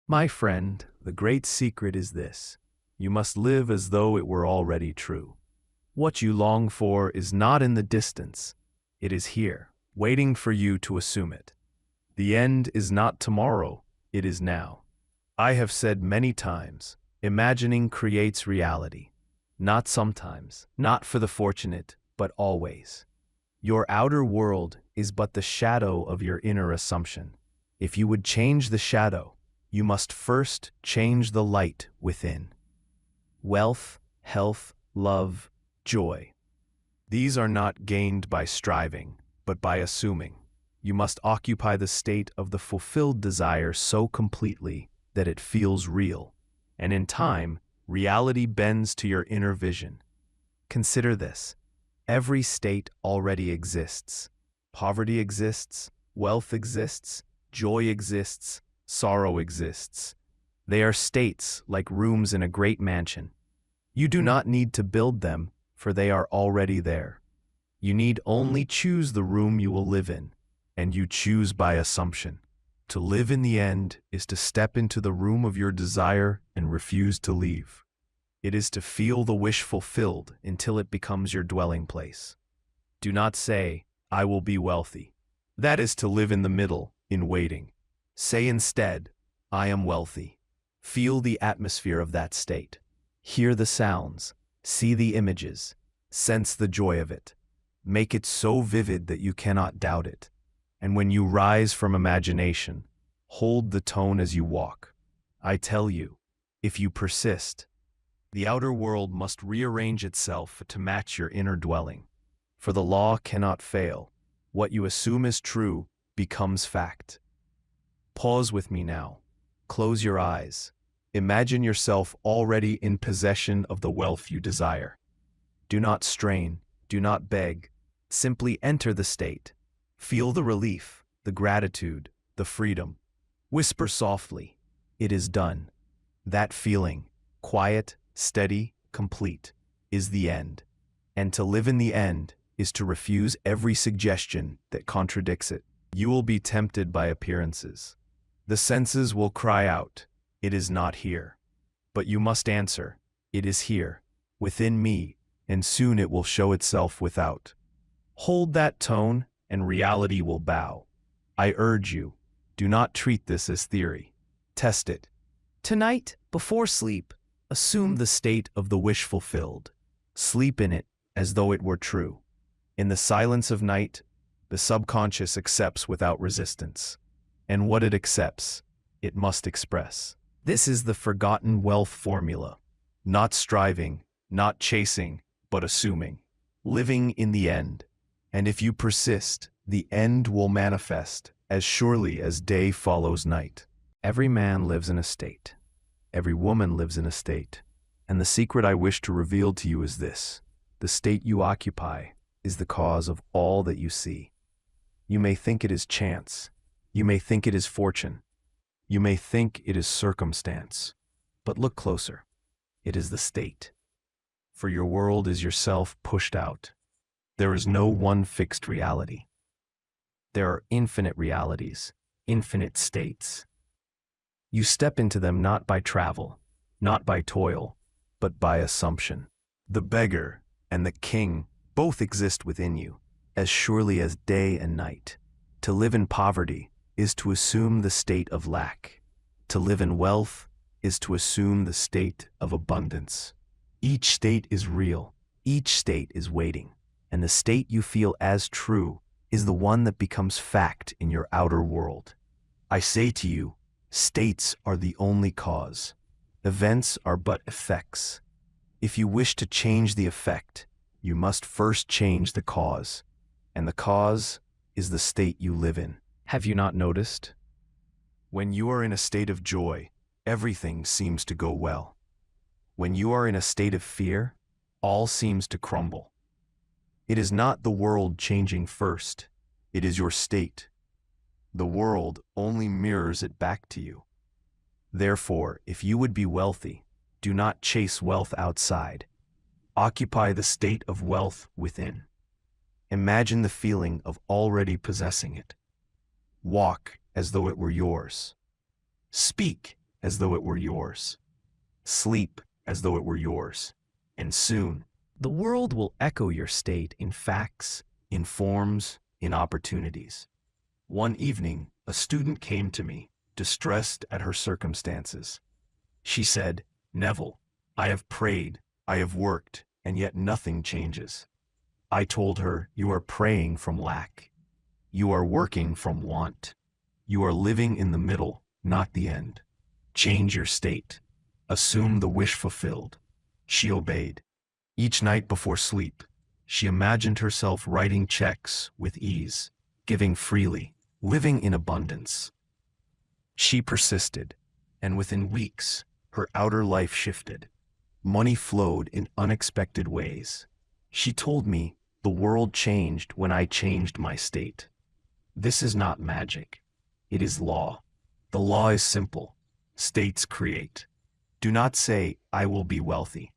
My friend, the great secret is this. You must live as though it were already true. What you long for is not in the distance. It is here, waiting for you to assume it. The end is not tomorrow, it is now. I have said many times, imagining creates reality. Not sometimes, not for the fortunate, but always. Your outer world is but the shadow of your inner assumption. If you would change the shadow, you must first change the light within. Wealth, health, love, joy. These are not gained by striving, but by assuming. You must occupy the state of the fulfilled desire so completely that it feels real, and in time, reality bends to your inner vision. Consider this. Every state already exists. Poverty exists, wealth exists, joy exists, sorrow exists. They are states like rooms in a great mansion. You do not need to build them, for they are already there. You need only choose the room you will live in, and you choose by assumption. To live in the end is to step into the room of your desire and refuse to leave. It is to feel the wish fulfilled until it becomes your dwelling place. Do not say, I will be wealthy. That is to live in the middle, in waiting. Say instead, I am wealthy. Feel the atmosphere of that state. Hear the sounds, see the images, sense the joy of it. Make it so vivid that you cannot doubt it. And when you rise from imagination, hold the tone as you walk. I tell you, if you persist, the outer world must rearrange itself to match your inner dwelling. For the law cannot fail. What you assume is true becomes fact. Pause with me now. Close your eyes. Imagine yourself already in possession of the wealth you desire. Do not strain, do not beg. Simply enter the state. Feel the relief, the gratitude, the freedom. Whisper softly, it is done. That feeling, quiet, steady, complete, is the end. And to live in the end is to refuse every suggestion that contradicts it. You will be tempted by appearances. The senses will cry out, it is not here. But you must answer, it is here, within me, and soon it will show itself without. Hold that tone, and reality will bow. I urge you, do not treat this as theory. Test it. Tonight, before sleep, assume the state of the wish fulfilled. Sleep in it as though it were true. In the silence of night, the subconscious accepts without resistance. And what it accepts, it must express. This is the forgotten wealth formula. Not striving, not chasing, but assuming. Living in the end. And if you persist, the end will manifest as surely as day follows night. Every man lives in a state. Every woman lives in a state. And the secret I wish to reveal to you is this. The state you occupy is the cause of all that you see. You may think it is chance. You may think it is fortune. You may think it is circumstance. But look closer. It is the state. For your world is yourself pushed out. There is no one fixed reality. There are infinite realities, infinite states. You step into them not by travel, not by toil, but by assumption. The beggar and the king both exist within you, as surely as day and night. To live in poverty is to assume the state of lack. To live in wealth is to assume the state of abundance. Each state is real. Each state is waiting. And the state you feel as true is the one that becomes fact in your outer world. I say to you, states are the only cause. Events are but effects. If you wish to change the effect, you must first change the cause. And the cause is the state you live in. Have you not noticed? When you are in a state of joy, everything seems to go well. When you are in a state of fear, all seems to crumble. It is not the world changing first, it is your state. The world only mirrors it back to you. Therefore, if you would be wealthy, do not chase wealth outside. Occupy the state of wealth within. Imagine the feeling of already possessing it. Walk as though it were yours. Speak as though it were yours. Sleep as though it were yours. And soon, the world will echo your state in facts, in forms, in opportunities. One evening, a student came to me, distressed at her circumstances. She said, "Neville, I have prayed, I have worked, and yet nothing changes." I told her, "You are praying from lack. You are working from want. You are living in the middle, not the end. Change your state. Assume the wish fulfilled." She obeyed. Each night before sleep, she imagined herself writing checks with ease, giving freely, living in abundance. She persisted, and within weeks, her outer life shifted. Money flowed in unexpected ways. She told me, "The world changed when I changed my state." This is not magic. It is law. The law is simple. States create. Do not say, "I will be wealthy."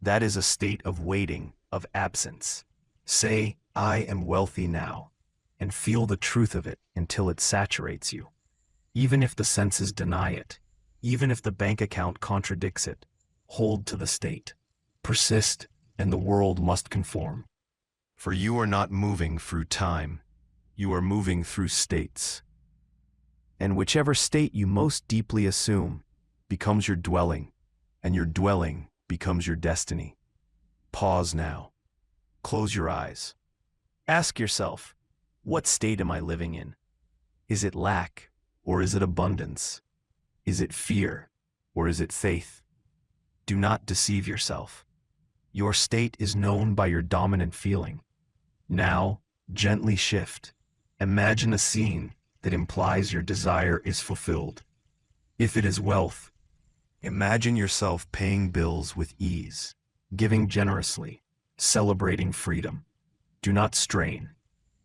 That is a state of waiting, of absence. Say, "I am wealthy now," and feel the truth of it until it saturates you. Even if the senses deny it, even if the bank account contradicts it, hold to the state. Persist, and the world must conform. For you are not moving through time. You are moving through states. And whichever state you most deeply assume becomes your dwelling, and your dwelling becomes your destiny. Pause now. Close your eyes. Ask yourself, what state am I living in? Is it lack, or is it abundance? Is it fear, or is it faith? Do not deceive yourself. Your state is known by your dominant feeling. Now, gently shift. Imagine a scene that implies your desire is fulfilled. If it is wealth, imagine yourself paying bills with ease, giving generously, celebrating freedom. Do not strain.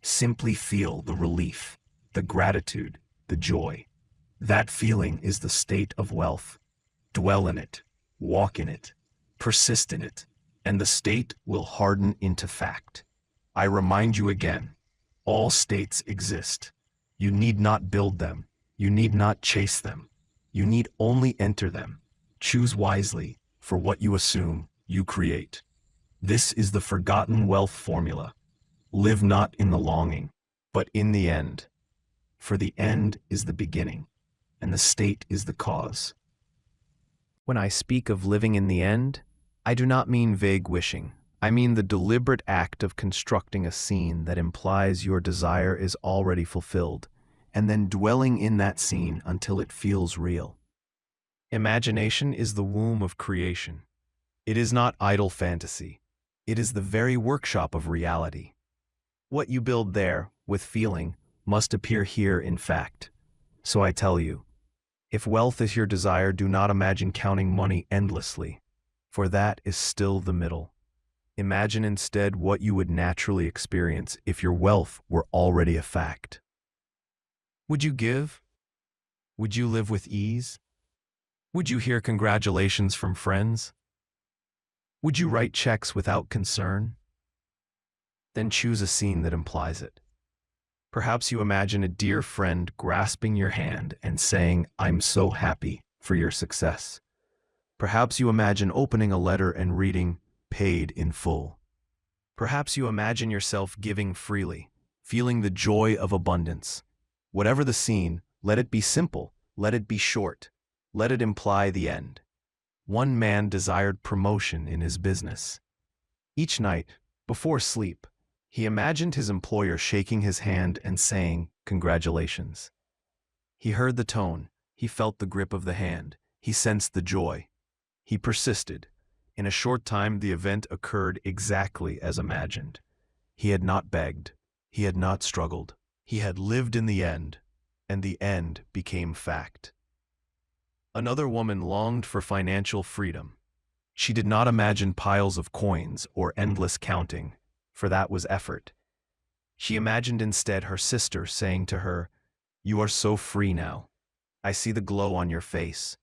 Simply feel the relief, the gratitude, the joy. That feeling is the state of wealth. Dwell in it, walk in it, persist in it, and the state will harden into fact. I remind you again, all states exist. You need not build them. You need not chase them. You need only enter them. Choose wisely, for what you assume, you create. This is the forgotten wealth formula. Live not in the longing, but in the end. For the end is the beginning, and the state is the cause. When I speak of living in the end, I do not mean vague wishing. I mean the deliberate act of constructing a scene that implies your desire is already fulfilled, and then dwelling in that scene until it feels real. Imagination is the womb of creation. It is not idle fantasy. It is the very workshop of reality. What you build there, with feeling, must appear here in fact. So I tell you, if wealth is your desire, do not imagine counting money endlessly, for that is still the middle. Imagine instead what you would naturally experience if your wealth were already a fact. Would you give? Would you live with ease? Would you hear congratulations from friends? Would you write checks without concern? Then choose a scene that implies it. Perhaps you imagine a dear friend grasping your hand and saying, "I'm so happy for your success." Perhaps you imagine opening a letter and reading, "Paid in full." Perhaps you imagine yourself giving freely, feeling the joy of abundance. Whatever the scene, let it be simple, let it be short, let it imply the end. One man desired promotion in his business. Each night, before sleep, he imagined his employer shaking his hand and saying, "Congratulations." He heard the tone, he felt the grip of the hand, he sensed the joy. He persisted. In a short time the event occurred exactly as imagined. He had not begged, he had not struggled, he had lived in the end, and the end became fact. Another woman longed for financial freedom. She did not imagine piles of coins or endless counting, for that was effort. She imagined instead her sister saying to her, "You are so free now. I see the glow on your face."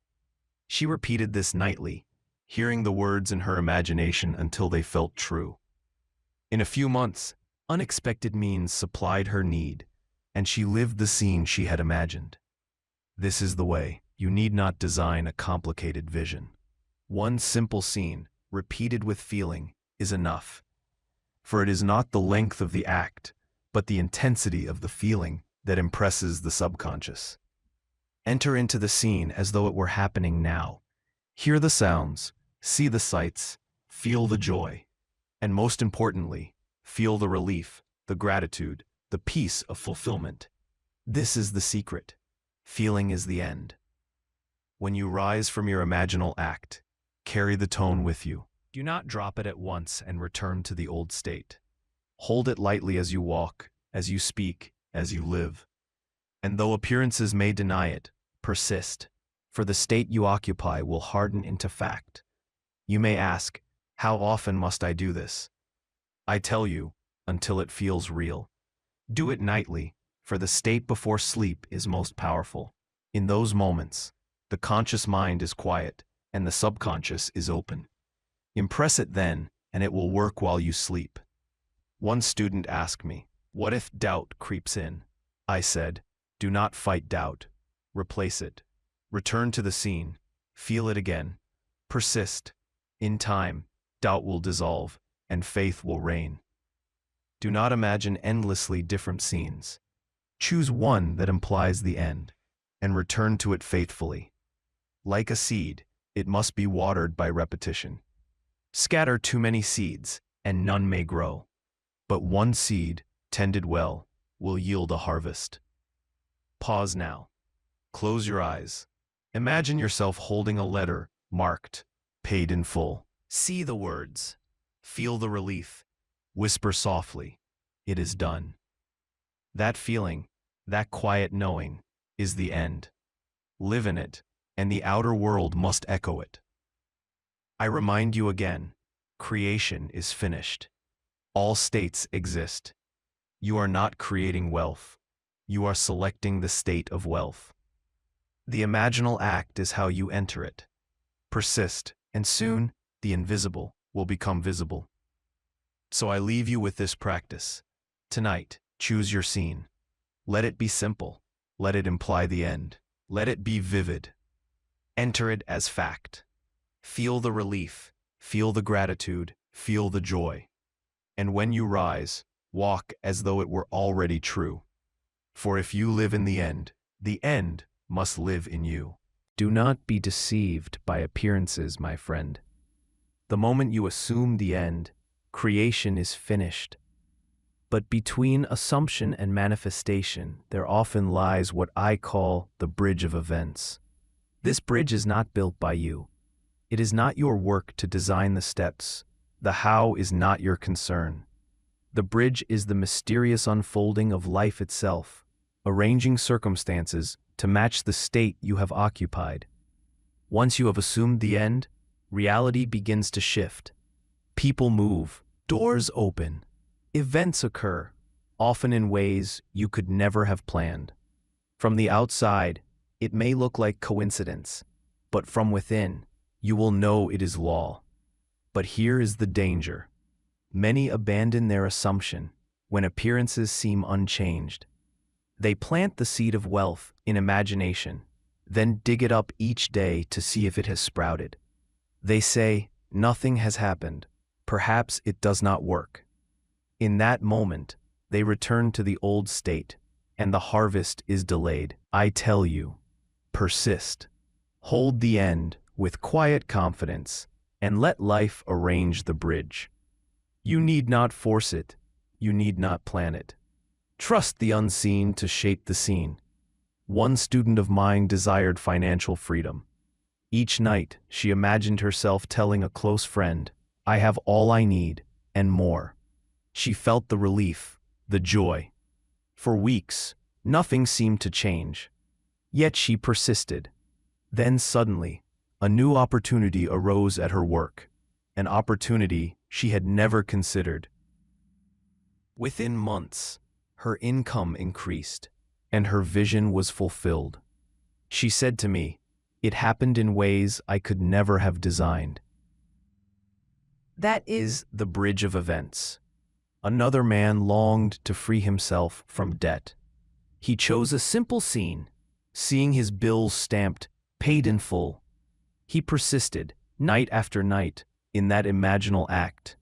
She repeated this nightly, hearing the words in her imagination until they felt true. In a few months, unexpected means supplied her need, and she lived the scene she had imagined. This is the way. You need not design a complicated vision. One simple scene, repeated with feeling, is enough. For it is not the length of the act, but the intensity of the feeling that impresses the subconscious. Enter into the scene as though it were happening now. Hear the sounds, see the sights, feel the joy, and most importantly, feel the relief, the gratitude, the peace of fulfillment. This is the secret. Feeling is the end. When you rise from your imaginal act, carry the tone with you. Do not drop it at once and return to the old state. Hold it lightly as you walk, as you speak, as you live. And though appearances may deny it, persist, for the state you occupy will harden into fact. You may ask, how often must I do this? I tell you, until it feels real. Do it nightly, for the state before sleep is most powerful. In those moments, the conscious mind is quiet, and the subconscious is open. Impress it then, and it will work while you sleep. One student asked me, what if doubt creeps in? I said, do not fight doubt. Replace it. Return to the scene. Feel it again. Persist. In time, doubt will dissolve, and faith will reign. Do not imagine endlessly different scenes. Choose one that implies the end, and return to it faithfully. Like a seed, it must be watered by repetition. Scatter too many seeds, and none may grow. But one seed, tended well, will yield a harvest. Pause now. Close your eyes. Imagine yourself holding a letter marked, paid in full. See the words. Feel the relief. Whisper softly, it is done. That feeling, that quiet knowing, is the end. Live in it, and the outer world must echo it. I remind you again, creation is finished. All states exist. You are not creating wealth. You are selecting the state of wealth. The imaginal act is how you enter it. Persist, and soon, the invisible will become visible. So I leave you with this practice. Tonight, choose your scene. Let it be simple. Let it imply the end. Let it be vivid. Enter it as fact. Feel the relief, feel the gratitude, feel the joy. And when you rise, walk as though it were already true. For if you live in the end must live in you. Do not be deceived by appearances, my friend. The moment you assume the end, creation is finished. But between assumption and manifestation, there often lies what I call the bridge of events. This bridge is not built by you. It is not your work to design the steps. The how is not your concern. The bridge is the mysterious unfolding of life itself, arranging circumstances to match the state you have occupied. Once you have assumed the end, reality begins to shift. People move, doors open, events occur, often in ways you could never have planned. From the outside, it may look like coincidence, but from within, you will know it is law. But here is the danger. Many abandon their assumption when appearances seem unchanged. They plant the seed of wealth in imagination, then dig it up each day to see if it has sprouted. They say, nothing has happened. Perhaps it does not work. In that moment, they return to the old state, and the harvest is delayed. I tell you, persist. Hold the end with quiet confidence, and let life arrange the bridge. You need not force it. You need not plan it. Trust the unseen to shape the scene. One student of mine desired financial freedom. Each night, she imagined herself telling a close friend, I have all I need, and more. She felt the relief, the joy. For weeks, nothing seemed to change. Yet she persisted. Then suddenly, a new opportunity arose at her work, an opportunity she had never considered. Within months, her income increased, and her vision was fulfilled. She said to me, it happened in ways I could never have designed. That is the bridge of events. Another man longed to free himself from debt. He chose a simple scene, seeing his bills stamped, paid in full. He persisted, night after night, in that imaginal act.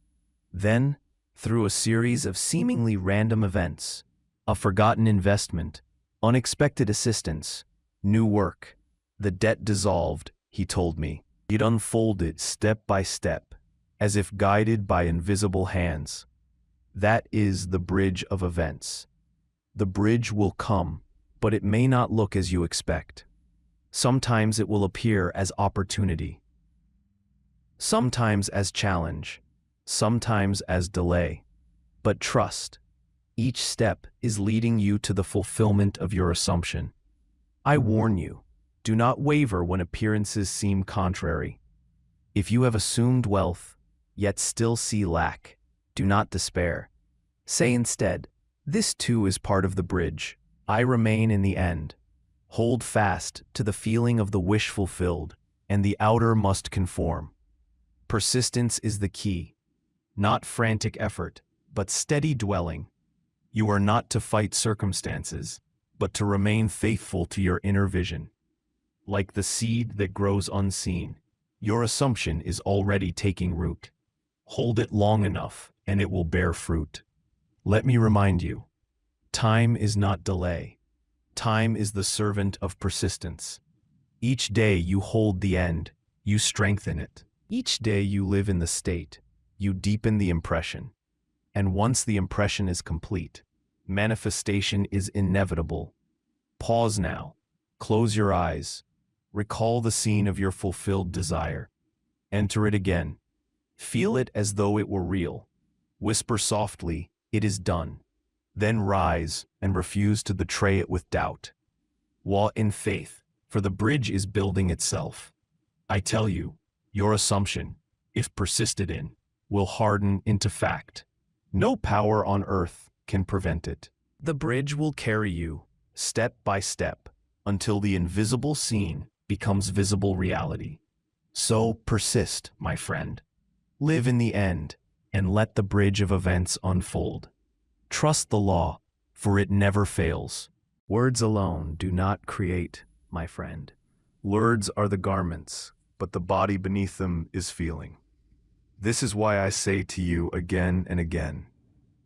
Then, through a series of seemingly random events, a forgotten investment, unexpected assistance, new work, the debt dissolved, he told me. It unfolded step by step, as if guided by invisible hands. That is the bridge of events. The bridge will come, but it may not look as you expect. Sometimes it will appear as opportunity. Sometimes as challenge. Sometimes as delay. But trust, each step is leading you to the fulfillment of your assumption. I warn you, do not waver when appearances seem contrary. If you have assumed wealth, yet still see lack, do not despair. Say instead, this too is part of the bridge. I remain in the end. Hold fast to the feeling of the wish fulfilled, and the outer must conform. Persistence is the key. Not frantic effort, but steady dwelling. You are not to fight circumstances, but to remain faithful to your inner vision. Like the seed that grows unseen, your assumption is already taking root. Hold it long enough, and it will bear fruit. Let me remind you, time is not delay. Time is the servant of persistence. Each day you hold the end, you strengthen it. Each day you live in the state, you deepen the impression. And once the impression is complete, manifestation is inevitable. Pause now. Close your eyes. Recall the scene of your fulfilled desire. Enter it again. Feel it as though it were real. Whisper softly, "It is done." Then rise and refuse to betray it with doubt. Walk in faith, for the bridge is building itself. I tell you, your assumption, if persisted in, will harden into fact. No power on earth can prevent it. The bridge will carry you, step by step, until the invisible scene becomes visible reality. So persist, my friend. Live in the end, and let the bridge of events unfold. Trust the law, for it never fails. Words alone do not create, my friend. Words are the garments, but the body beneath them is feeling. This is why I say to you again and again,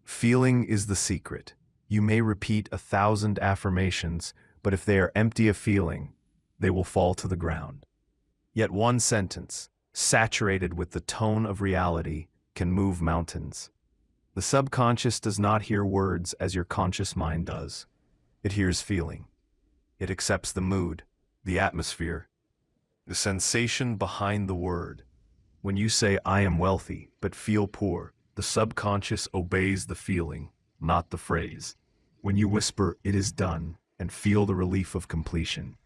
feeling is the secret. You may repeat 1,000 affirmations, but if they are empty of feeling, they will fall to the ground. Yet one sentence, saturated with the tone of reality, can move mountains. The subconscious does not hear words as your conscious mind does. It hears feeling. It accepts the mood, the atmosphere, the sensation behind the word. When you say, "I am wealthy, but feel poor," the subconscious obeys the feeling, not the phrase. When you whisper, "It is done," and feel the relief of completion,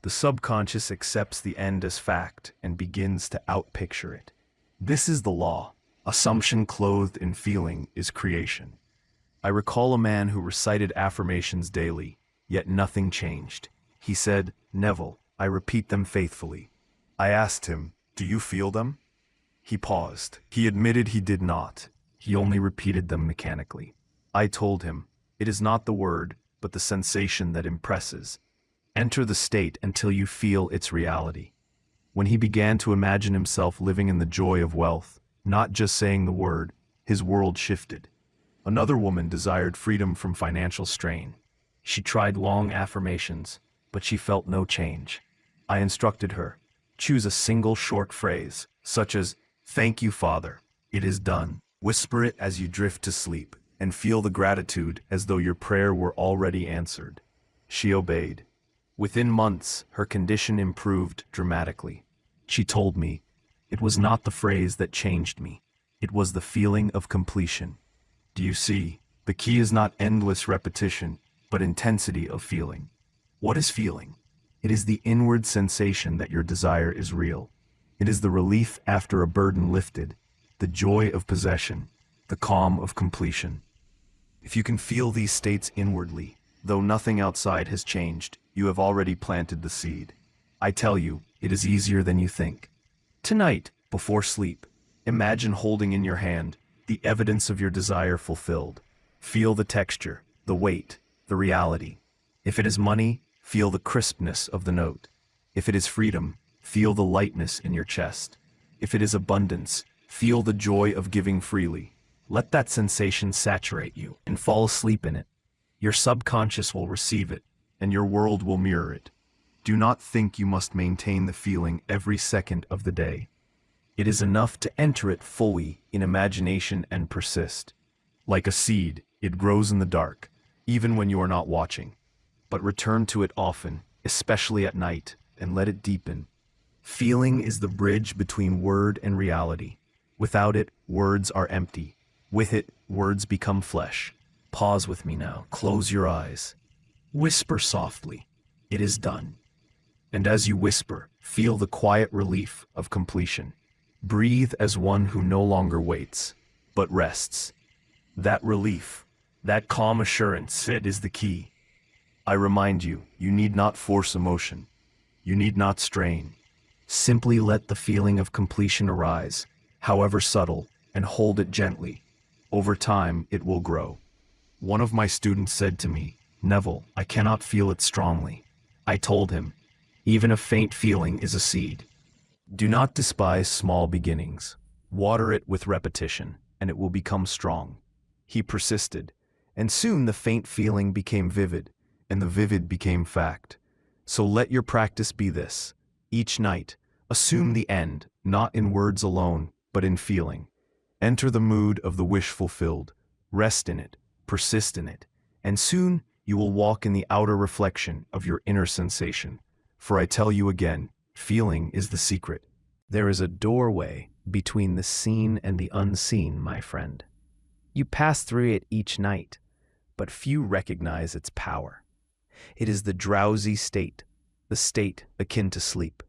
the subconscious accepts the end as fact and begins to outpicture it. This is the law. Assumption clothed in feeling is creation. I recall a man who recited affirmations daily, yet nothing changed. He said, "Neville, I repeat them faithfully." I asked him, "Do you feel them?" He paused. He admitted he did not. He only repeated them mechanically. I told him, "It is not the word, but the sensation that impresses. Enter the state until you feel its reality." When he began to imagine himself living in the joy of wealth, not just saying the word, his world shifted. Another woman desired freedom from financial strain. She tried long affirmations, but she felt no change. I instructed her, choose a single short phrase, such as, "Thank you, Father, it is done." Whisper it as you drift to sleep, and feel the gratitude as though your prayer were already answered. She obeyed. Within months, her condition improved dramatically. She told me, "It was not the phrase that changed me. It was the feeling of completion." Do you see? The key is not endless repetition, but intensity of feeling. What is feeling? It is the inward sensation that your desire is real. It is the relief after a burden lifted, the joy of possession, the calm of completion. If you can feel these states inwardly, though nothing outside has changed, you have already planted the seed. I tell you, it is easier than you think. Tonight, before sleep, imagine holding in your hand the evidence of your desire fulfilled. Feel the texture, the weight, the reality. If it is money, feel the crispness of the note. If it is freedom, feel the lightness in your chest. If it is abundance, feel the joy of giving freely. Let that sensation saturate you and fall asleep in it. Your subconscious will receive it, and your world will mirror it. Do not think you must maintain the feeling every second of the day. It is enough to enter it fully in imagination and persist. Like a seed, it grows in the dark, even when you are not watching. But return to it often, especially at night, and let it deepen. Feeling is the bridge between word and reality. Without it, words are empty. With it, words become flesh. Pause with me now. Close your eyes. Whisper softly. It is done. And as you whisper, feel the quiet relief of completion. Breathe as one who no longer waits, but rests. That relief, that calm assurance, it is the key. I remind you, you need not force emotion. You need not strain. Simply let the feeling of completion arise, however subtle, and hold it gently. Over time, it will grow. One of my students said to me, "Neville, I cannot feel it strongly." I told him, even a faint feeling is a seed. Do not despise small beginnings. Water it with repetition, and it will become strong. He persisted, and soon the faint feeling became vivid, and the vivid became fact. So let your practice be this. Each night, assume the end, not in words alone, but in feeling. Enter the mood of the wish fulfilled. Rest in it, persist in it, and soon you will walk in the outer reflection of your inner sensation. For I tell you again, feeling is the secret. There is a doorway between the seen and the unseen, my friend. You pass through it each night, but few recognize its power. It is the drowsy state, the state akin to sleep.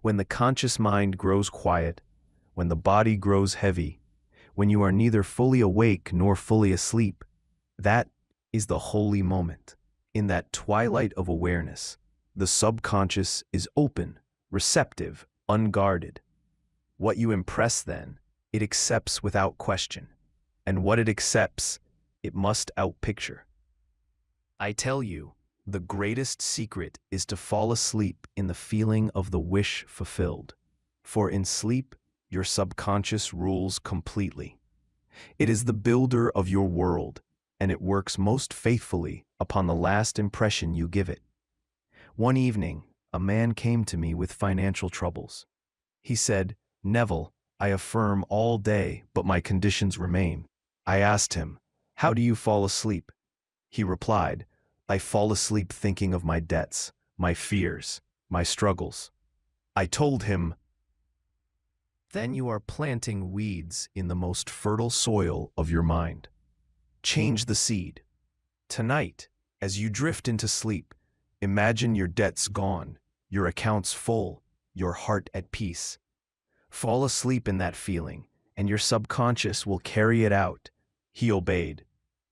When the conscious mind grows quiet, when the body grows heavy, when you are neither fully awake nor fully asleep, that is the holy moment. In that twilight of awareness, the subconscious is open, receptive, unguarded. What you impress then, it accepts without question. And what it accepts, it must outpicture. I tell you, the greatest secret is to fall asleep in the feeling of the wish fulfilled. For in sleep, your subconscious rules completely. It is the builder of your world, and it works most faithfully upon the last impression you give it. One evening, a man came to me with financial troubles. He said, "Neville, I affirm all day, but my conditions remain." I asked him, "How do you fall asleep?" He replied, "I fall asleep thinking of my debts, my fears, my struggles." I told him, "Then you are planting weeds in the most fertile soil of your mind. Change the seed. Tonight, as you drift into sleep, imagine your debts gone, your accounts full, your heart at peace. Fall asleep in that feeling, and your subconscious will carry it out." He obeyed.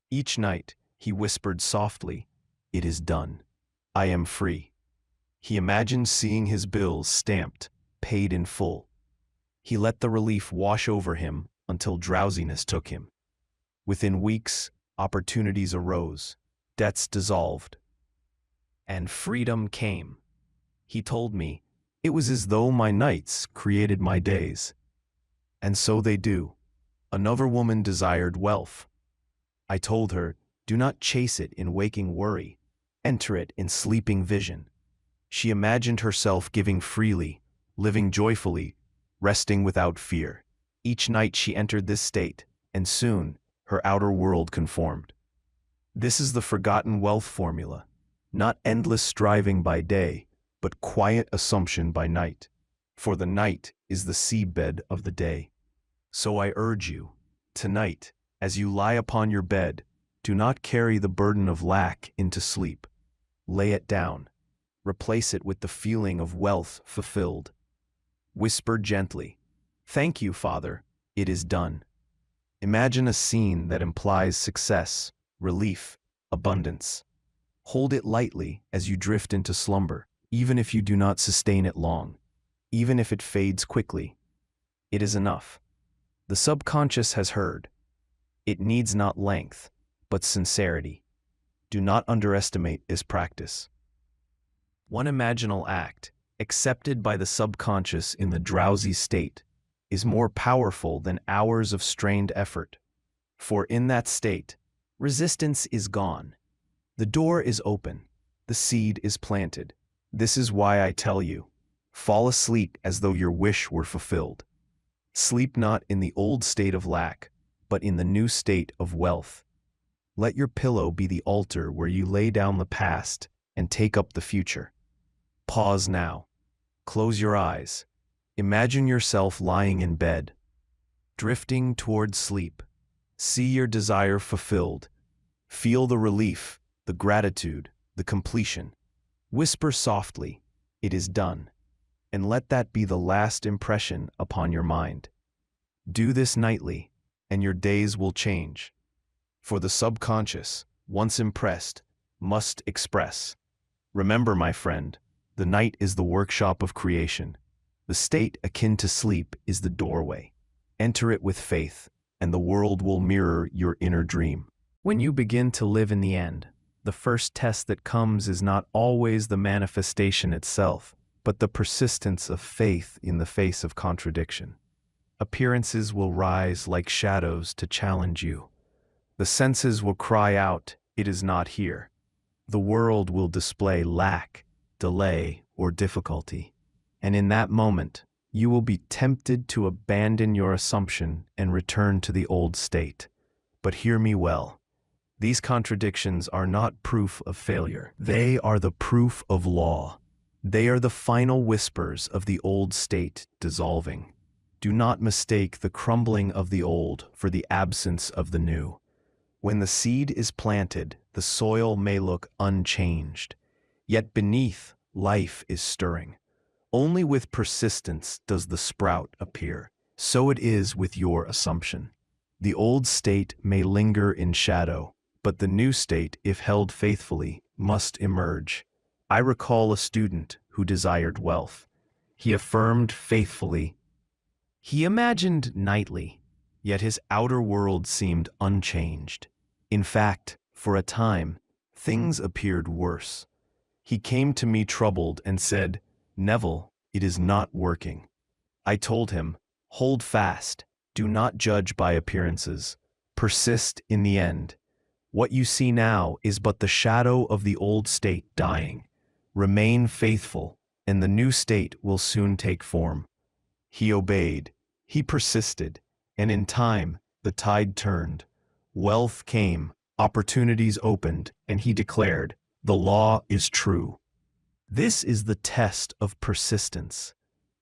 Each night, he whispered softly, "It is done. I am free." He imagined seeing his bills stamped, paid in full. He let the relief wash over him until drowsiness took him. Within weeks, opportunities arose, debts dissolved, and freedom came. He told me, "It was as though my nights created my days." And so they do. Another woman desired wealth. I told her, "Do not chase it in waking worry. Enter it in sleeping vision." She imagined herself giving freely, living joyfully, resting without fear. Each night she entered this state, and soon her outer world conformed. This is the forgotten wealth formula. Not endless striving by day, but quiet assumption by night. For the night is the seabed of the day. So I urge you, tonight, as you lie upon your bed, do not carry the burden of lack into sleep. Lay it down. Replace it with the feeling of wealth fulfilled. Whisper gently, "Thank you, Father, it is done." Imagine a scene that implies success, relief, abundance. Hold it lightly as you drift into slumber, even if you do not sustain it long, even if it fades quickly. It is enough. The subconscious has heard. It needs not length, but sincerity. Do not underestimate this practice. One imaginal act, accepted by the subconscious in the drowsy state, is more powerful than hours of strained effort. For in that state, resistance is gone. The door is open. The seed is planted. This is why I tell you, fall asleep as though your wish were fulfilled. Sleep not in the old state of lack, but in the new state of wealth. Let your pillow be the altar where you lay down the past and take up the future. Pause now. Close your eyes. Imagine yourself lying in bed, drifting toward sleep. See your desire fulfilled. Feel the relief, the gratitude, the completion. Whisper softly, "It is done," and let that be the last impression upon your mind. Do this nightly, and your days will change. For the subconscious, once impressed, must express. Remember, my friend, the night is the workshop of creation. The state akin to sleep is the doorway. Enter it with faith, and the world will mirror your inner dream. When you begin to live in the end, the first test that comes is not always the manifestation itself, but the persistence of faith in the face of contradiction. Appearances will rise like shadows to challenge you. The senses will cry out, "It is not here." The world will display lack, delay, or difficulty. And in that moment, you will be tempted to abandon your assumption and return to the old state. But hear me well. These contradictions are not proof of failure. They are the proof of law. They are the final whispers of the old state dissolving. Do not mistake the crumbling of the old for the absence of the new. When the seed is planted, the soil may look unchanged, yet beneath, life is stirring. Only with persistence does the sprout appear. So it is with your assumption. The old state may linger in shadow, but the new state, if held faithfully, must emerge. I recall a student who desired wealth. He affirmed faithfully. He imagined nightly, yet his outer world seemed unchanged. In fact, for a time, things appeared worse. He came to me troubled and said, "Neville, it is not working." I told him, "Hold fast, do not judge by appearances, persist in the end. What you see now is but the shadow of the old state dying. Remain faithful, and the new state will soon take form." He obeyed, he persisted, and in time, the tide turned. Wealth came, opportunities opened, and he declared, "The law is true." This is the test of persistence.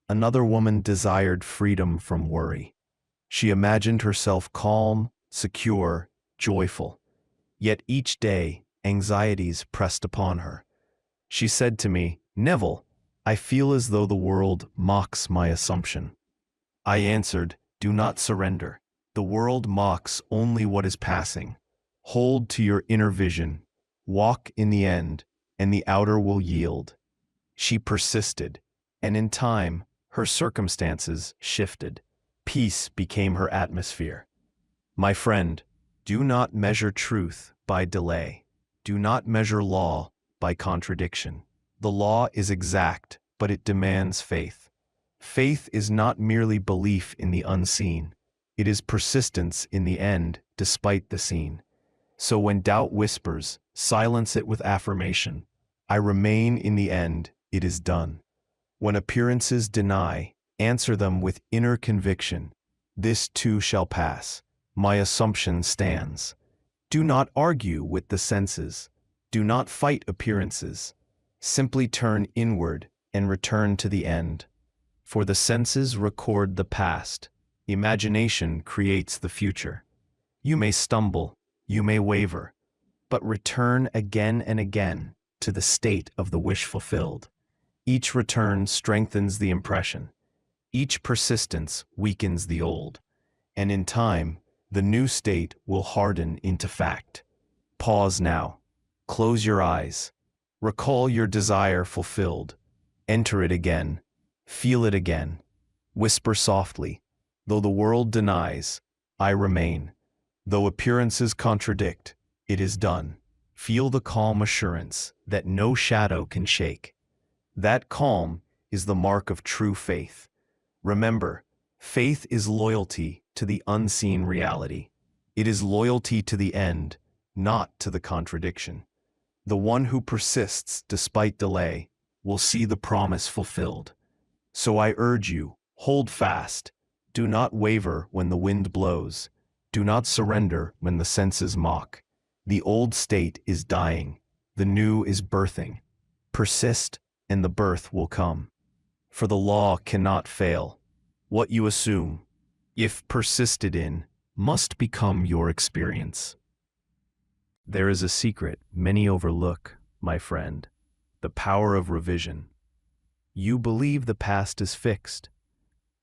Another woman desired freedom from worry. She imagined herself calm, secure, joyful. Yet each day, anxieties pressed upon her. She said to me, "Neville, I feel as though the world mocks my assumption." I answered, "Do not surrender. The world mocks only what is passing. Hold to your inner vision. Walk in the end, and the outer will yield." She persisted, and in time, her circumstances shifted. Peace became her atmosphere. My friend, do not measure truth by delay. Do not measure law by contradiction. The law is exact, but it demands faith. Faith is not merely belief in the unseen. It is persistence in the end, despite the seen. So when doubt whispers, silence it with affirmation. I remain in the end, it is done. When appearances deny, answer them with inner conviction. This too shall pass. My assumption stands. Do not argue with the senses. Do not fight appearances. Simply turn inward and return to the end. For the senses record the past. Imagination creates the future. You may stumble, you may waver, but return again and again to the state of the wish fulfilled. Each return strengthens the impression. Each persistence weakens the old. And in time, the new state will harden into fact. Pause now. Close your eyes. Recall your desire fulfilled. Enter it again. Feel it again. Whisper softly, "Though the world denies, I remain. Though appearances contradict, it is done." Feel the calm assurance that no shadow can shake. That calm is the mark of true faith. Remember, faith is loyalty to the unseen reality. It is loyalty to the end, not to the contradiction. The one who persists despite delay will see the promise fulfilled. So I urge you, hold fast. Do not waver when the wind blows. Do not surrender when the senses mock. The old state is dying. The new is birthing. Persist, and the birth will come. For the law cannot fail. What you assume, if persisted in, must become your experience. There is a secret many overlook, my friend, the power of revision. You believe the past is fixed.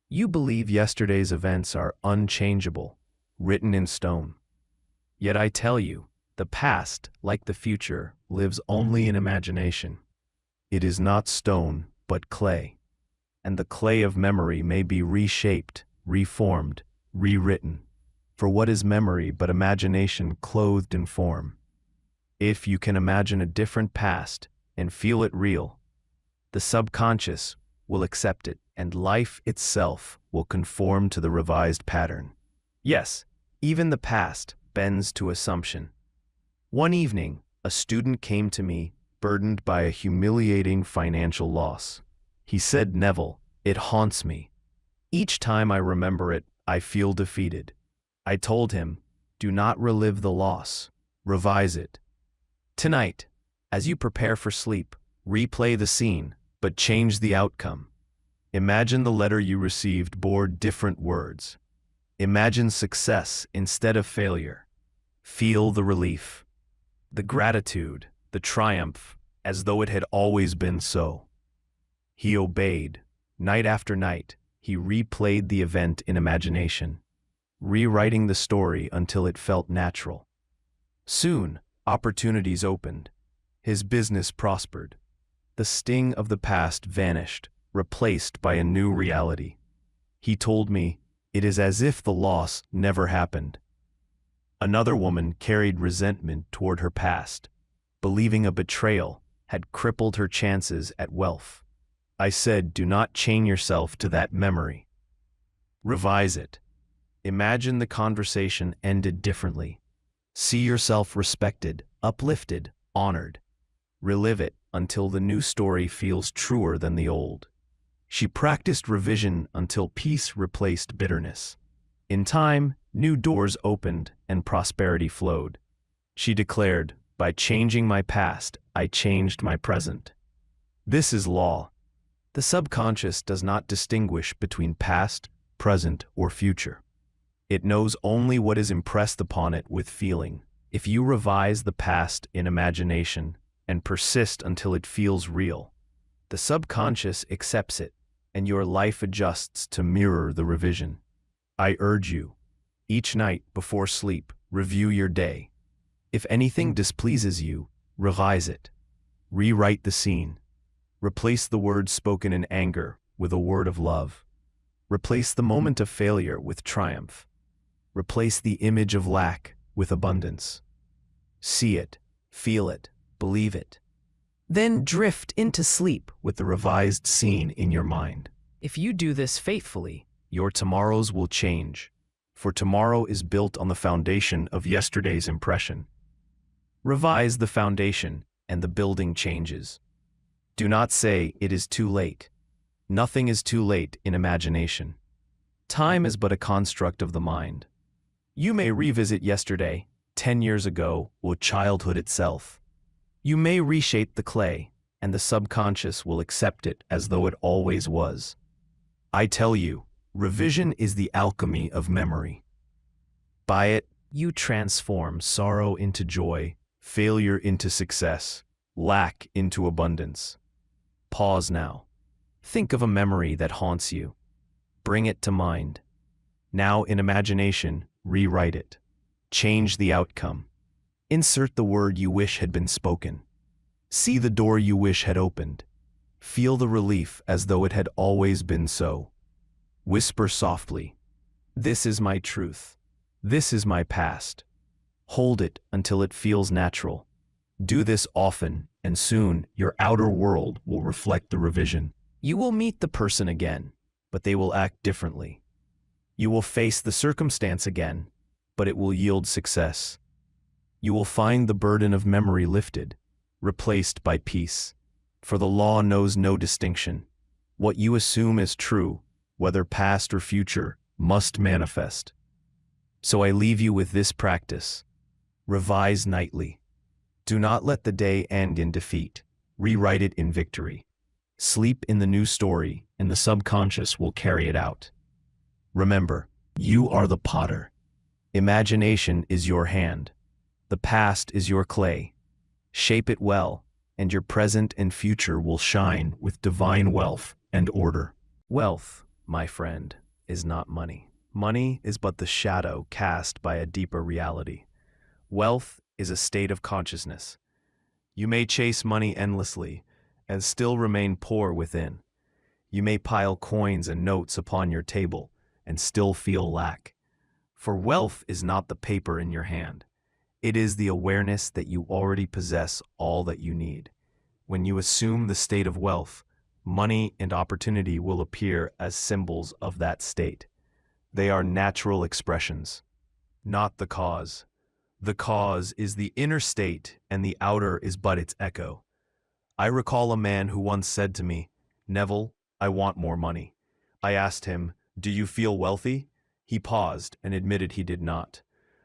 You believe yesterday's events are unchangeable, written in stone. Yet I tell you, the past, like the future, lives only in imagination. It is not stone, but clay. And the clay of memory may be reshaped, reformed, rewritten. For what is memory but imagination clothed in form? If you can imagine a different past and feel it real, the subconscious will accept it, and life itself will conform to the revised pattern. Yes, even the past bends to assumption. One evening, a student came to me, burdened by a humiliating financial loss. He said, "Neville, it haunts me. Each time I remember it, I feel defeated." I told him, "Do not relive the loss, revise it. Tonight, as you prepare for sleep, replay the scene, but change the outcome. Imagine the letter you received bore different words. Imagine success instead of failure. Feel the relief, the gratitude, the triumph, as though it had always been so." He obeyed. Night after night, he replayed the event in imagination, rewriting the story until it felt natural. Soon, opportunities opened. His business prospered. The sting of the past vanished, replaced by a new reality. He told me, "It is as if the loss never happened." Another woman carried resentment toward her past, believing a betrayal had crippled her chances at wealth. I said, "Do not chain yourself to that memory. Revise it. Imagine the conversation ended differently. See yourself respected, uplifted, honored. Relive it until the new story feels truer than the old." She practiced revision until peace replaced bitterness. In time, new doors opened and prosperity flowed. She declared, "By changing my past, I changed my present." This is law. The subconscious does not distinguish between past, present, or future. It knows only what is impressed upon it with feeling. If you revise the past in imagination and persist until it feels real, the subconscious accepts it, and your life adjusts to mirror the revision. I urge you, each night before sleep, review your day. If anything displeases you, revise it. Rewrite the scene. Replace the words spoken in anger with a word of love. Replace the moment of failure with triumph. Replace the image of lack with abundance. See it, feel it, believe it. Then drift into sleep with the revised scene in your mind. If you do this faithfully, your tomorrows will change, for tomorrow is built on the foundation of yesterday's impression. Revise the foundation, and the building changes. Do not say it is too late. Nothing is too late in imagination. Time is but a construct of the mind. You may revisit yesterday, 10 years ago, or childhood itself. You may reshape the clay, and the subconscious will accept it as though it always was. I tell you, revision is the alchemy of memory. By it, you transform sorrow into joy, failure into success, lack into abundance. Pause now. Think of a memory that haunts you. Bring it to mind. Now, in imagination, rewrite it. Change the outcome. Insert the word you wish had been spoken. See the door you wish had opened. Feel the relief as though it had always been so. Whisper softly, "This is my truth. This is my past." Hold it until it feels natural. Do this often, and soon your outer world will reflect the revision. You will meet the person again, but they will act differently. You will face the circumstance again, but it will yield success. You will find the burden of memory lifted, replaced by peace. For the law knows no distinction. What you assume as true, whether past or future, must manifest. So I leave you with this practice. Revise nightly. Do not let the day end in defeat. Rewrite it in victory. Sleep in the new story, and the subconscious will carry it out. Remember, you are the potter. Imagination is your hand. The past is your clay. Shape it well, and your present and future will shine with divine wealth and order. Wealth, my friend, is not money. Money is but the shadow cast by a deeper reality. Wealth is a state of consciousness. You may chase money endlessly and still remain poor within. You may pile coins and notes upon your table and still feel lack. For wealth is not the paper in your hand. It is the awareness that you already possess all that you need. When you assume the state of wealth, money and opportunity will appear as symbols of that state. They are natural expressions, not the cause. The cause is the inner state, and the outer is but its echo. I recall a man who once said to me, "Neville, I want more money." I asked him, "Do you feel wealthy?" He paused and admitted he did not.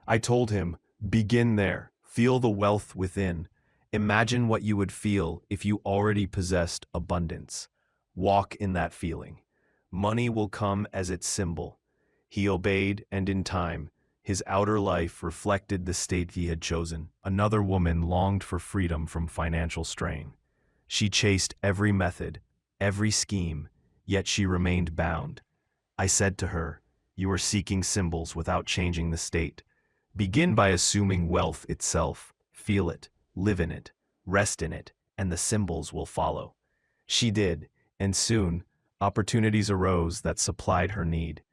I told him, "Begin there. Feel the wealth within. Imagine what you would feel if you already possessed abundance. Walk in that feeling. Money will come as its symbol." He obeyed, and in time, his outer life reflected the state he had chosen. Another woman longed for freedom from financial strain. She chased every method, every scheme, yet she remained bound. I said to her, "You are seeking symbols without changing the state. Begin by assuming wealth itself. Feel it, live in it, rest in it, and the symbols will follow." She did, and soon, opportunities arose that supplied her need.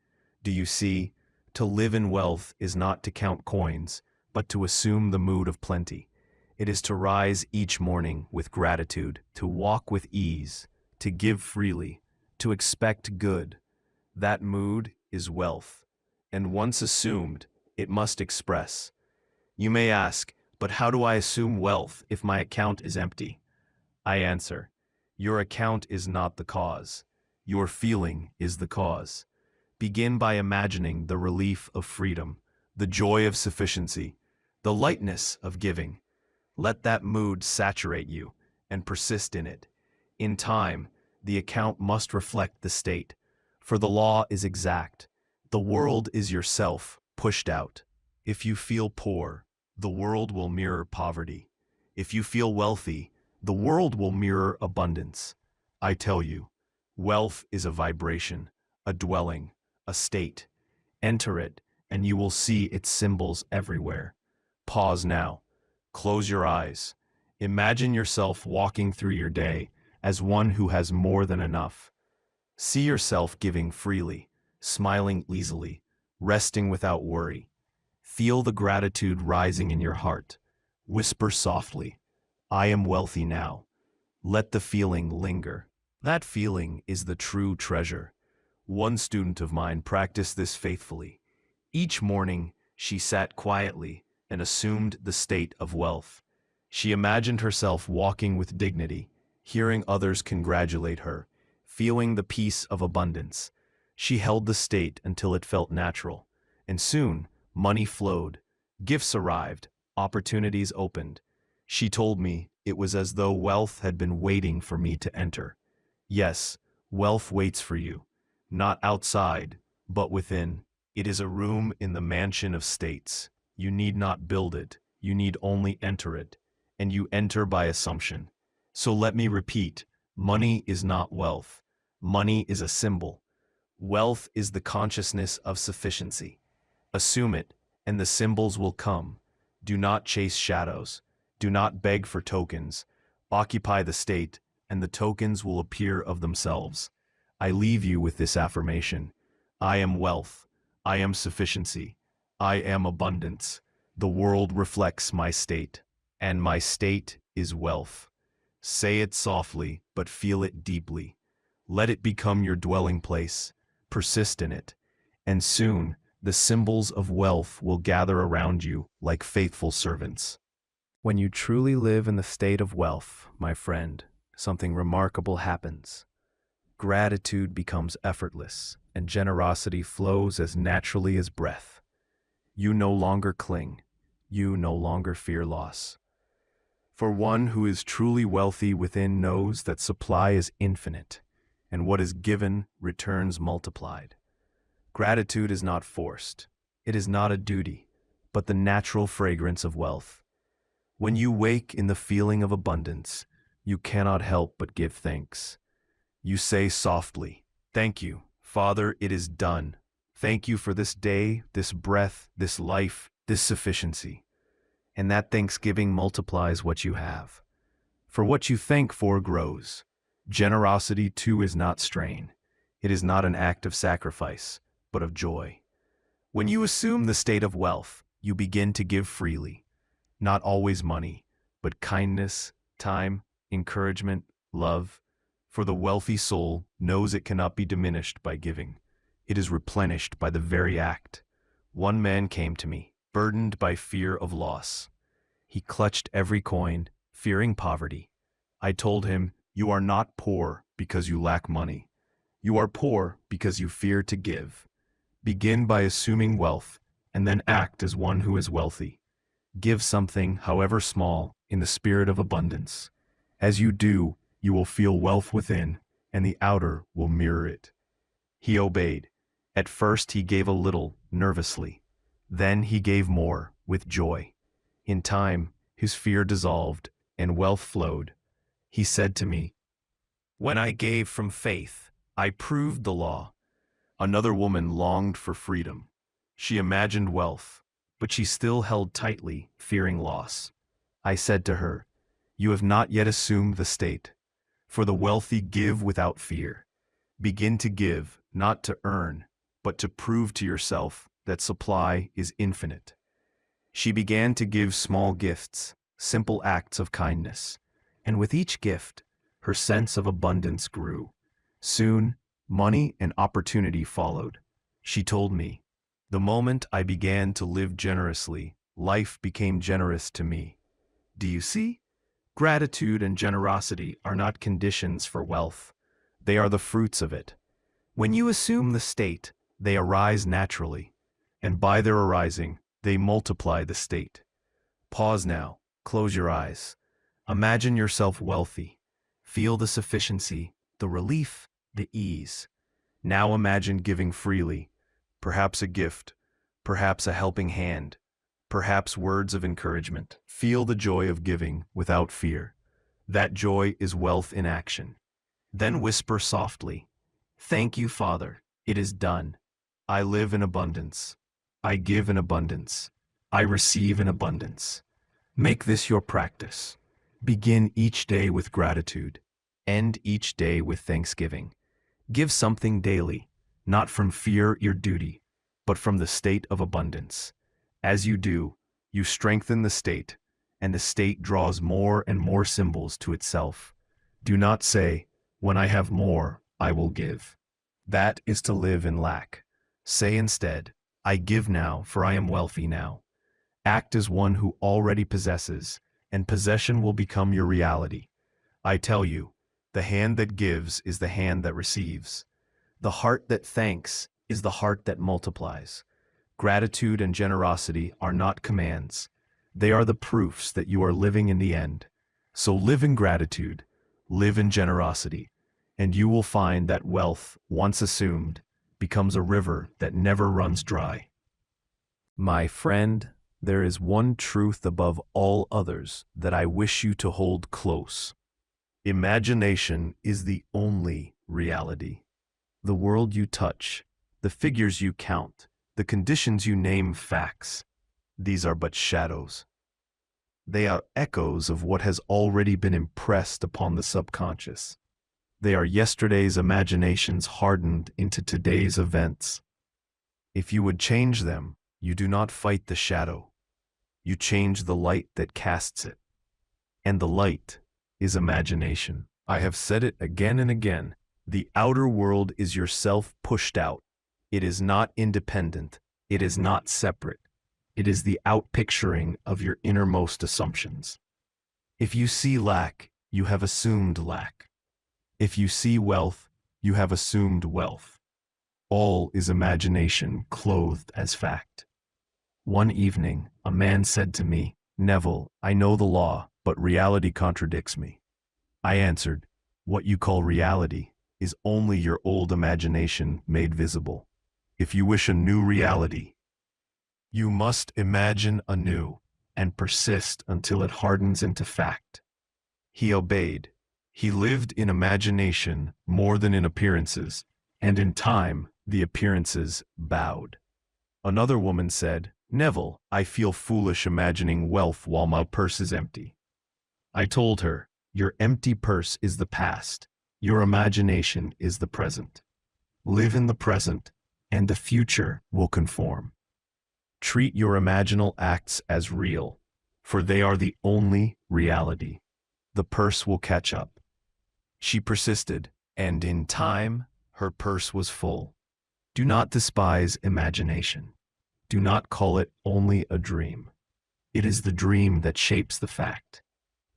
Do you see? To live in wealth is not to count coins, but to assume the mood of plenty. It is to rise each morning with gratitude, to walk with ease, to give freely, to expect good. That mood is wealth, and once assumed, it must express. You may ask, "But how do I assume wealth if my account is empty?" I answer, your account is not the cause. Your feeling is the cause. Begin by imagining the relief of freedom, the joy of sufficiency, the lightness of giving. Let that mood saturate you and persist in it. In time, the account must reflect the state, for the law is exact. The world is yourself pushed out. If you feel poor, the world will mirror poverty. If you feel wealthy, the world will mirror abundance. I tell you, wealth is a vibration, a dwelling, a state. Enter it, and you will see its symbols everywhere. Pause now. Close your eyes. Imagine yourself walking through your day as one who has more than enough. See yourself giving freely, smiling easily, resting without worry. Feel the gratitude rising in your heart. Whisper softly, "I am wealthy now." Let the feeling linger. That feeling is the true treasure. One student of mine practiced this faithfully. Each morning, she sat quietly and assumed the state of wealth. She imagined herself walking with dignity, hearing others congratulate her, feeling the peace of abundance. She held the state until it felt natural, and soon, money flowed, gifts arrived, opportunities opened. She told me it was as though wealth had been waiting for me to enter. Yes, wealth waits for you. Not outside, but within. It is a room in the mansion of states. You need not build it, you need only enter it, and you enter by assumption. So let me repeat, money is not wealth. Money is a symbol. Wealth is the consciousness of sufficiency. Assume it, and the symbols will come. Do not chase shadows. Do not beg for tokens. Occupy the state, and the tokens will appear of themselves. I leave you with this affirmation. I am wealth. I am sufficiency. I am abundance. The world reflects my state, and my state is wealth. Say it softly, but feel it deeply. Let it become your dwelling place. Persist in it. And soon, the symbols of wealth will gather around you like faithful servants. When you truly live in the state of wealth, my friend, something remarkable happens. Gratitude becomes effortless, and generosity flows as naturally as breath. You no longer cling. You no longer fear loss. For one who is truly wealthy within knows that supply is infinite, and what is given returns multiplied. Gratitude is not forced. It is not a duty, but the natural fragrance of wealth. When you wake in the feeling of abundance, you cannot help but give thanks. You say softly, "Thank you, Father, it is done. Thank you for this day, this breath, this life, this sufficiency." And that thanksgiving multiplies what you have. For what you thank for grows. Generosity too is not strain. It is not an act of sacrifice, but of joy. When you assume the state of wealth, you begin to give freely. Not always money, but kindness, time, encouragement, love. For the wealthy soul knows it cannot be diminished by giving. It is replenished by the very act. One man came to me, burdened by fear of loss. He clutched every coin, fearing poverty. I told him, "You are not poor because you lack money. You are poor because you fear to give. Begin by assuming wealth, and then act as one who is wealthy. Give something, however small, in the spirit of abundance. As you do, you will feel wealth within, and the outer will mirror it." He obeyed. At first he gave a little, nervously. Then he gave more, with joy. In time, his fear dissolved, and wealth flowed. He said to me, "When I gave from faith, I proved the law." Another woman longed for freedom. She imagined wealth, but she still held tightly, fearing loss. I said to her, "You have not yet assumed the state. For the wealthy give without fear. Begin to give, not to earn, but to prove to yourself that supply is infinite." She began to give small gifts, simple acts of kindness, and with each gift, her sense of abundance grew. Soon, money and opportunity followed. She told me, "The moment I began to live generously, life became generous to me." Do you see? Gratitude and generosity are not conditions for wealth. They are the fruits of it. When you assume the state, they arise naturally, and by their arising, they multiply the state. Pause now, close your eyes. Imagine yourself wealthy. Feel the sufficiency, the relief, the ease. Now imagine giving freely, perhaps a gift, perhaps a helping hand, perhaps words of encouragement. Feel the joy of giving without fear. That joy is wealth in action. Then whisper softly, "Thank you, Father, it is done. I live in abundance. I give in abundance. I receive in abundance." Make this your practice. Begin each day with gratitude. End each day with thanksgiving. Give something daily, not from fear or duty, but from the state of abundance. As you do, you strengthen the state, and the state draws more and more symbols to itself. Do not say, "When I have more, I will give." That is to live in lack. Say instead, "I give now, for I am wealthy now." Act as one who already possesses, and possession will become your reality. I tell you, the hand that gives is the hand that receives. The heart that thanks is the heart that multiplies. Gratitude and generosity are not commands. They are the proofs that you are living in the end. So live in gratitude, live in generosity, and you will find that wealth, once assumed, becomes a river that never runs dry. My friend, there is one truth above all others that I wish you to hold close. Imagination is the only reality. The world you touch, the figures you count, the conditions you name facts, these are but shadows. They are echoes of what has already been impressed upon the subconscious. They are yesterday's imaginations hardened into today's events. If you would change them, you do not fight the shadow. You change the light that casts it. And the light is imagination. I have said it again and again. The outer world is yourself pushed out. It is not independent. It is not separate. It is the outpicturing of your innermost assumptions. If you see lack, you have assumed lack. If you see wealth, you have assumed wealth. All is imagination clothed as fact. One evening, a man said to me, "Neville, I know the law, but reality contradicts me." I answered, "What you call reality is only your old imagination made visible. If you wish a new reality, you must imagine anew and persist until it hardens into fact." He obeyed. He lived in imagination more than in appearances, and in time the appearances bowed. Another woman said, "Neville, I feel foolish imagining wealth while my purse is empty." I told her, "Your empty purse is the past. Your imagination is the present. Live in the present, and the future will conform. Treat your imaginal acts as real, for they are the only reality. The purse will catch up." She persisted, and in time, her purse was full. Do not despise imagination. Do not call it only a dream. It is the dream that shapes the fact.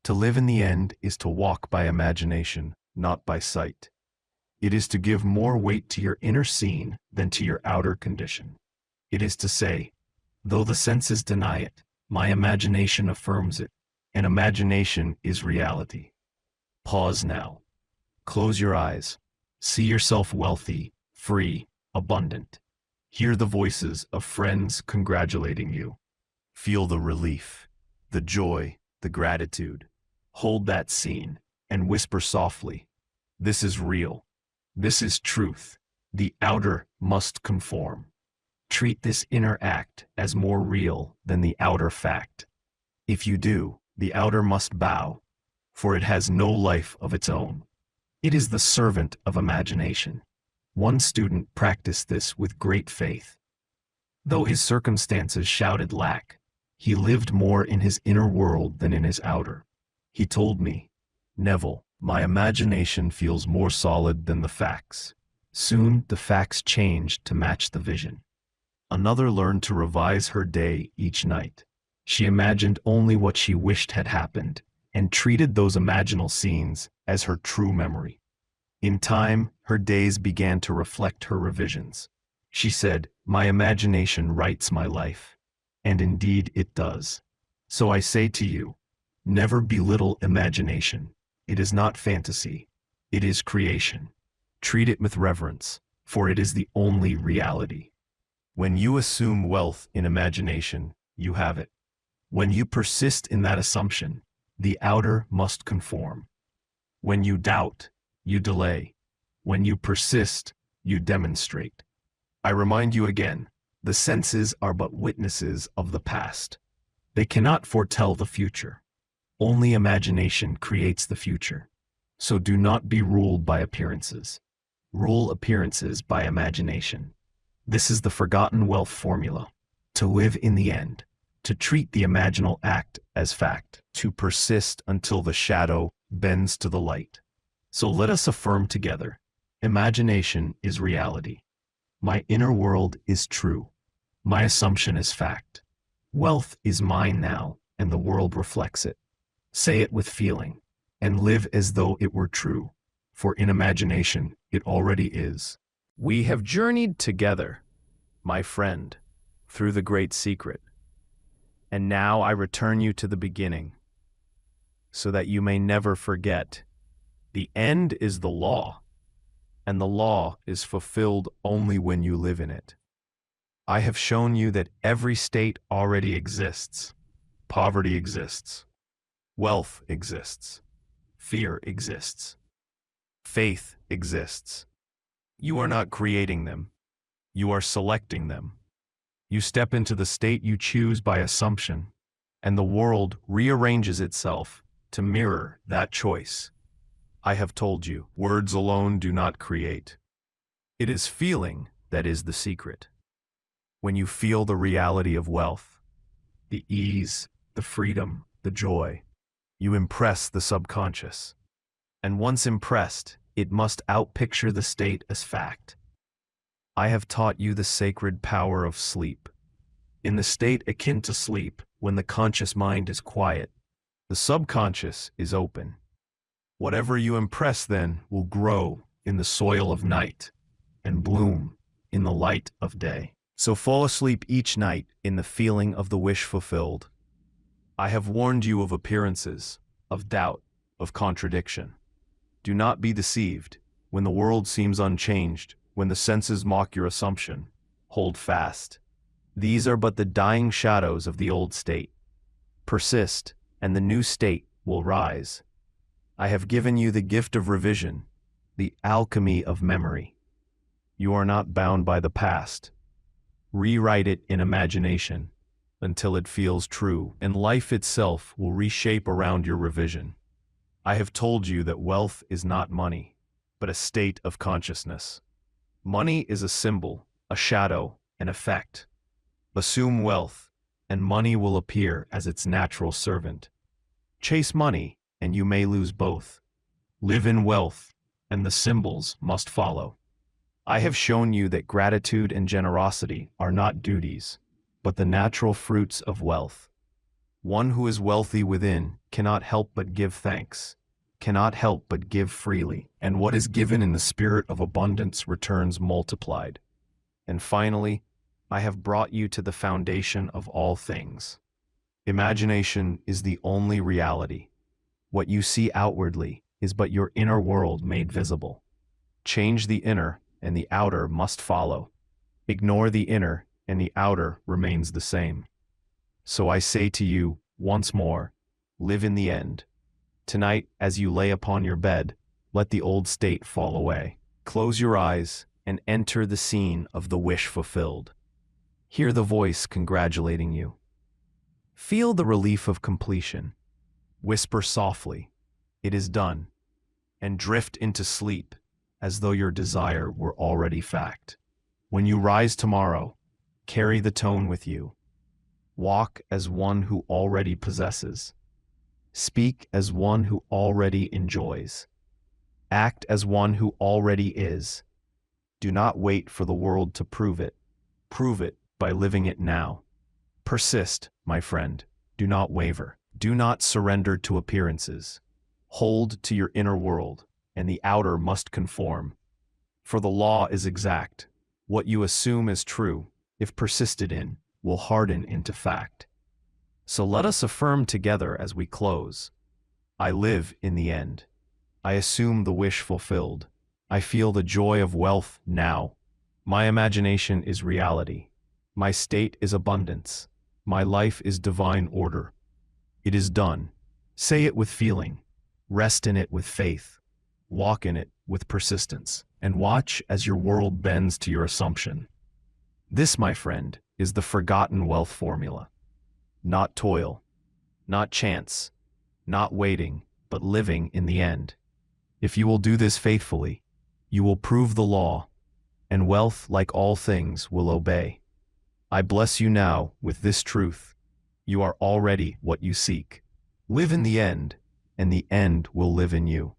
To live in the end is to walk by imagination, not by sight. It is to give more weight to your inner scene than to your outer condition. It is to say, though the senses deny it, my imagination affirms it, and imagination is reality. Pause now. Close your eyes. See yourself wealthy, free, abundant. Hear the voices of friends congratulating you. Feel the relief, the joy, the gratitude. Hold that scene and whisper softly, "This is real. This is truth. The outer must conform." Treat this inner act as more real than the outer fact. If you do, the outer must bow, for it has no life of its own. It is the servant of imagination. One student practiced this with great faith. Though his circumstances shouted lack, he lived more in his inner world than in his outer. He told me, "Neville, my imagination feels more solid than the facts." Soon the facts changed to match the vision. Another learned to revise her day each night. She imagined only what she wished had happened, and treated those imaginal scenes as her true memory. In time, her days began to reflect her revisions. She said, "My imagination writes my life." And indeed it does. So I say to you, never belittle imagination. It is not fantasy. It is creation. Treat it with reverence, for it is the only reality. When you assume wealth in imagination, you have it. When you persist in that assumption, the outer must conform. When you doubt, you delay. When you persist, you demonstrate. I remind you again, the senses are but witnesses of the past. They cannot foretell the future. Only imagination creates the future. So do not be ruled by appearances. Rule appearances by imagination. This is the forgotten wealth formula. To live in the end. To treat the imaginal act as fact. To persist until the shadow bends to the light. So let us affirm together. Imagination is reality. My inner world is true. My assumption is fact. Wealth is mine now, and the world reflects it. Say it with feeling, and live as though it were true, for in imagination it already is. We have journeyed together, my friend, through the great secret. And now I return you to the beginning, so that you may never forget. The end is the law, and the law is fulfilled only when you live in it. I have shown you that every state already exists. Poverty exists. Wealth exists. Fear exists. Faith exists. You are not creating them. You are selecting them. You step into the state you choose by assumption, and the world rearranges itself to mirror that choice. I have told you, words alone do not create. It is feeling that is the secret. When you feel the reality of wealth, the ease, the freedom, the joy, you impress the subconscious. And once impressed, It must outpicture the state as fact. I have taught you the sacred power of sleep. In the state akin to sleep, when the conscious mind is quiet, the subconscious is open. Whatever you impress then will grow in the soil of night and bloom in the light of day. So fall asleep each night in the feeling of the wish fulfilled. I have warned you of appearances, of doubt, of contradiction. Do not be deceived. When the world seems unchanged, when the senses mock your assumption, hold fast. These are but the dying shadows of the old state. Persist, and the new state will rise. I have given you the gift of revision, the alchemy of memory. You are not bound by the past. Rewrite it in imagination until it feels true, and life itself will reshape around your revision. I have told you that wealth is not money, but a state of consciousness. Money is a symbol, a shadow, an effect. Assume wealth, and money will appear as its natural servant. Chase money, and you may lose both. Live in wealth, and the symbols must follow. I have shown you that gratitude and generosity are not duties, but the natural fruits of wealth. One who is wealthy within cannot help but give thanks, cannot help but give freely, and what is given in the spirit of abundance returns multiplied. And finally, I have brought you to the foundation of all things. Imagination is the only reality. What you see outwardly is but your inner world made visible. Change the inner, and the outer must follow. Ignore the inner, and the outer remains the same. So I say to you, once more, live in the end. Tonight, as you lay upon your bed, let the old state fall away. Close your eyes and enter the scene of the wish fulfilled. Hear the voice congratulating you. Feel the relief of completion. Whisper softly, "It is done," and drift into sleep as though your desire were already fact. When you rise tomorrow, carry the tone with you. Walk as one who already possesses. Speak as one who already enjoys. Act as one who already is. Do not wait for the world to prove it. Prove it by living it now. Persist, my friend. Do not waver. Do not surrender to appearances. Hold to your inner world, and the outer must conform. For the law is exact. What you assume as true, if persisted in, will harden into fact. So let us affirm together as we close. I live in the end. I assume the wish fulfilled. I feel the joy of wealth now. My imagination is reality. My state is abundance. My life is divine order. It is done. Say it with feeling. Rest in it with faith. Walk in it with persistence. And watch as your world bends to your assumption. This, my friend, is the forgotten wealth formula. Not toil, not chance, not waiting, but living in the end. If you will do this faithfully, you will prove the law, and wealth, like all things, will obey. I bless you now with this truth. You are already what you seek. Live in the end, and the end will live in you.